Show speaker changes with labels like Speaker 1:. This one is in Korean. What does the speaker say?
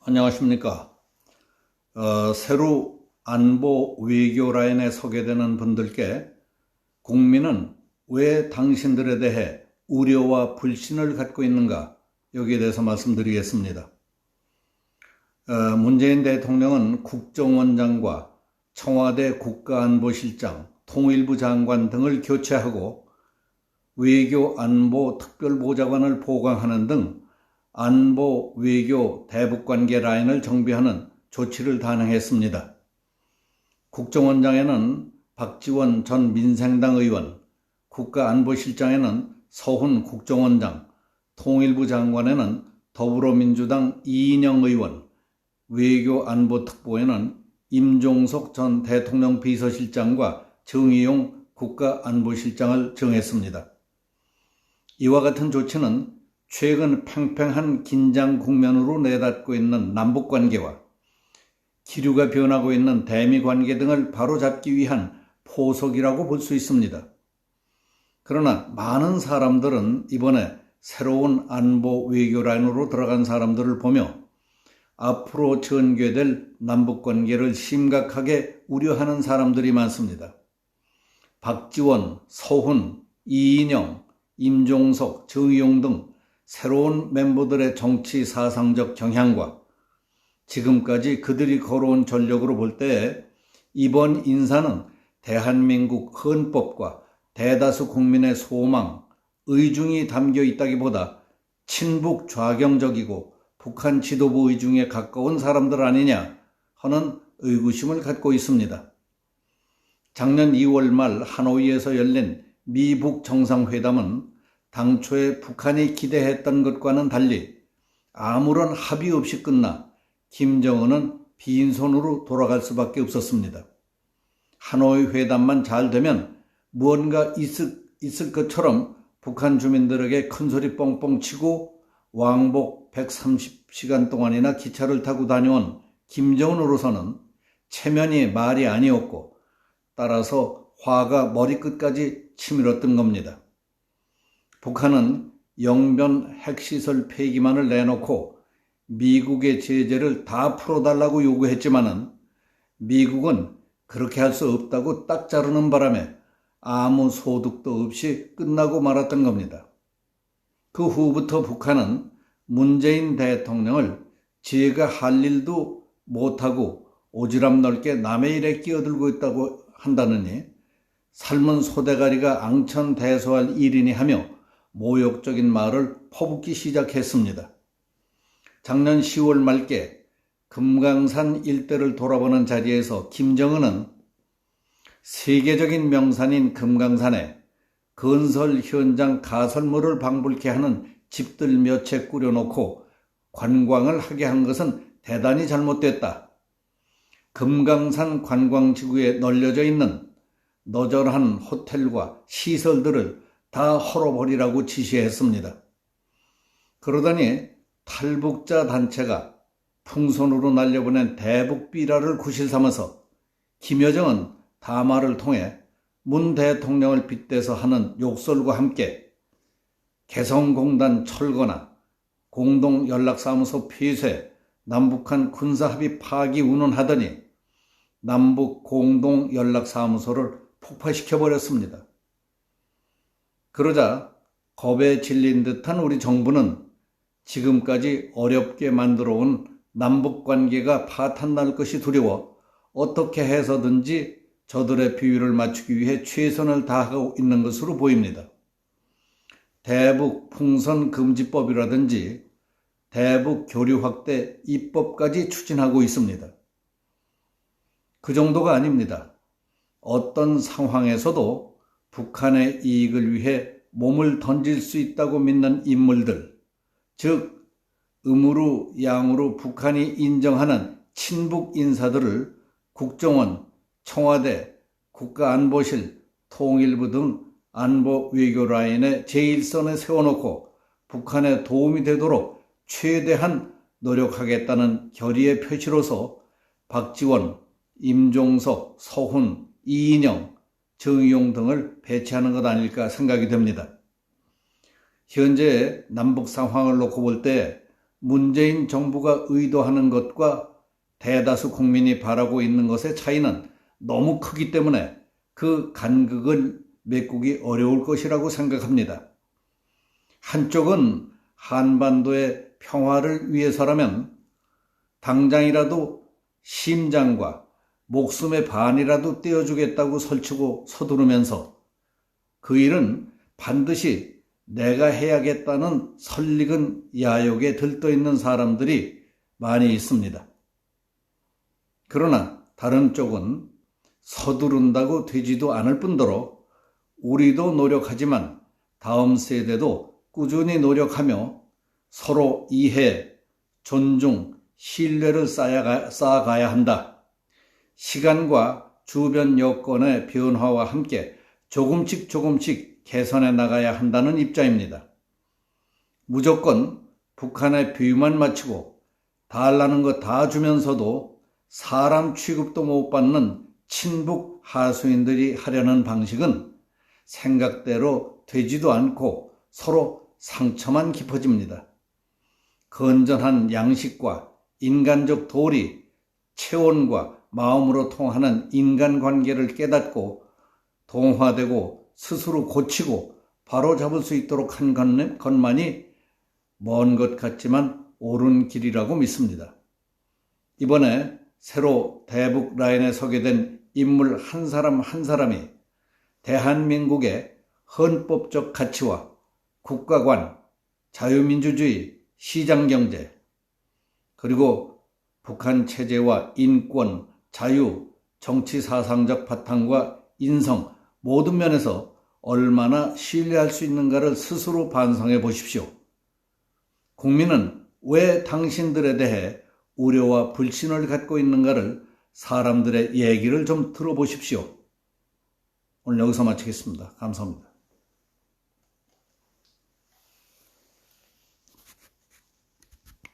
Speaker 1: 안녕하십니까. 새로 안보 외교 라인에 서게 되는 분들께 국민은 왜 당신들에 대해 우려와 불신을 갖고 있는가, 여기에 대해서 말씀드리겠습니다. 문재인 대통령은 국정원장과 청와대 국가안보실장, 통일부 장관 등을 교체하고 외교 안보 특별보좌관을 보강하는 등 안보 외교 대북관계 라인을 정비하는 조치를 단행했습니다. 국정원장에는 박지원 전 민생당 의원, 국가안보실장에는 서훈 국정원장, 통일부 장관에는 더불어민주당 이인영 의원, 외교안보특보에는 임종석 전 대통령 비서실장과 정의용 국가안보실장을 정했습니다. 이와 같은 조치는 최근 팽팽한 긴장 국면으로 내닫고 있는 남북관계와 기류가 변하고 있는 대미관계 등을 바로잡기 위한 포석이라고 볼 수 있습니다. 그러나 많은 사람들은 이번에 새로운 안보 외교 라인으로 들어간 사람들을 보며 앞으로 전개될 남북관계를 심각하게 우려하는 사람들이 많습니다. 박지원, 서훈, 이인영, 임종석, 정의용 등 새로운 멤버들의 정치 사상적 경향과 지금까지 그들이 걸어온 전력으로 볼 때 이번 인사는 대한민국 헌법과 대다수 국민의 소망, 의중이 담겨 있다기보다 친북 좌경적이고 북한 지도부 의중에 가까운 사람들 아니냐 하는 의구심을 갖고 있습니다. 작년 2월 말 하노이에서 열린 미북 정상회담은 당초에 북한이 기대했던 것과는 달리 아무런 합의 없이 끝나 김정은은 빈손으로 돌아갈 수밖에 없었습니다. 하노이 회담만 잘 되면 무언가 있을 것처럼 북한 주민들에게 큰소리 뻥뻥 치고 왕복 130시간 동안이나 기차를 타고 다녀온 김정은으로서는 체면이 말이 아니었고 따라서 화가 머리끝까지 치밀었던 겁니다. 북한은 영변 핵시설 폐기만을 내놓고 미국의 제재를 다 풀어달라고 요구했지만은 미국은 그렇게 할 수 없다고 딱 자르는 바람에 아무 소득도 없이 끝나고 말았던 겁니다. 그 후부터 북한은 문재인 대통령을 지가 할 일도 못하고 오지랖 넓게 남의 일에 끼어들고 있다고 한다느니 삶은 소대가리가 앙천대소할 일이니 하며 모욕적인 말을 퍼붓기 시작했습니다. 작년 10월 말께 금강산 일대를 돌아보는 자리에서 김정은은 세계적인 명산인 금강산에 건설 현장 가설물을 방불케 하는 집들 몇 채 꾸려놓고 관광을 하게 한 것은 대단히 잘못됐다. 금강산 관광지구에 널려져 있는 너절한 호텔과 시설들을 다 헐어버리라고 지시했습니다. 그러더니 탈북자 단체가 풍선으로 날려보낸 대북 비라를 구실 삼아서 김여정은 담화를 통해 문 대통령을 빗대서 하는 욕설과 함께 개성공단 철거나 공동연락사무소 폐쇄, 남북한 군사합의 파기 운운하더니 남북 공동연락사무소를 폭파시켜버렸습니다. 그러자 겁에 질린 듯한 우리 정부는 지금까지 어렵게 만들어온 남북관계가 파탄날 것이 두려워 어떻게 해서든지 저들의 비위를 맞추기 위해 최선을 다하고 있는 것으로 보입니다. 대북 풍선 금지법이라든지 대북 교류 확대 입법까지 추진하고 있습니다. 그 정도가 아닙니다. 어떤 상황에서도 북한의 이익을 위해 몸을 던질 수 있다고 믿는 인물들, 즉 음으로 양으로 북한이 인정하는 친북 인사들을 국정원, 청와대, 국가안보실, 통일부 등 안보 외교 라인의 제1선에 세워놓고 북한에 도움이 되도록 최대한 노력하겠다는 결의의 표시로서 박지원, 임종석, 서훈, 이인영, 정의용 등을 배치하는 것 아닐까 생각이 됩니다. 현재 남북 상황을 놓고 볼 때 문재인 정부가 의도하는 것과 대다수 국민이 바라고 있는 것의 차이는 너무 크기 때문에 그 간극을 메꾸기 어려울 것이라고 생각합니다. 한쪽은 한반도의 평화를 위해서라면 당장이라도 심장과 목숨의 반이라도 떼어주겠다고 설치고 서두르면서 그 일은 반드시 내가 해야겠다는 설익은 야욕에 들떠있는 사람들이 많이 있습니다. 그러나 다른 쪽은 서두른다고 되지도 않을 뿐더러 우리도 노력하지만 다음 세대도 꾸준히 노력하며 서로 이해, 존중, 신뢰를 쌓아가야 한다. 시간과 주변 여건의 변화와 함께 조금씩 개선해 나가야 한다는 입장입니다. 무조건 북한의 비유만 마치고 달라는 거 다 주면서도 사람 취급도 못 받는 친북 하수인들이 하려는 방식은 생각대로 되지도 않고 서로 상처만 깊어집니다. 건전한 양식과 인간적 도리, 체온과 마음으로 통하는 인간관계를 깨닫고 동화되고 스스로 고치고 바로잡을 수 있도록 한 것만이 먼 것 같지만 옳은 길이라고 믿습니다. 이번에 새로 대북 라인에 서게 된 인물 한 사람 한 사람이 대한민국의 헌법적 가치와 국가관, 자유민주주의, 시장경제, 그리고 북한 체제와 인권, 자유, 정치사상적 바탕과 인성 모든 면에서 얼마나 신뢰할 수 있는가를 스스로 반성해 보십시오. 국민은 왜 당신들에 대해 우려와 불신을 갖고 있는가를 사람들의 얘기를 좀 들어보십시오. 오늘 여기서 마치겠습니다. 감사합니다.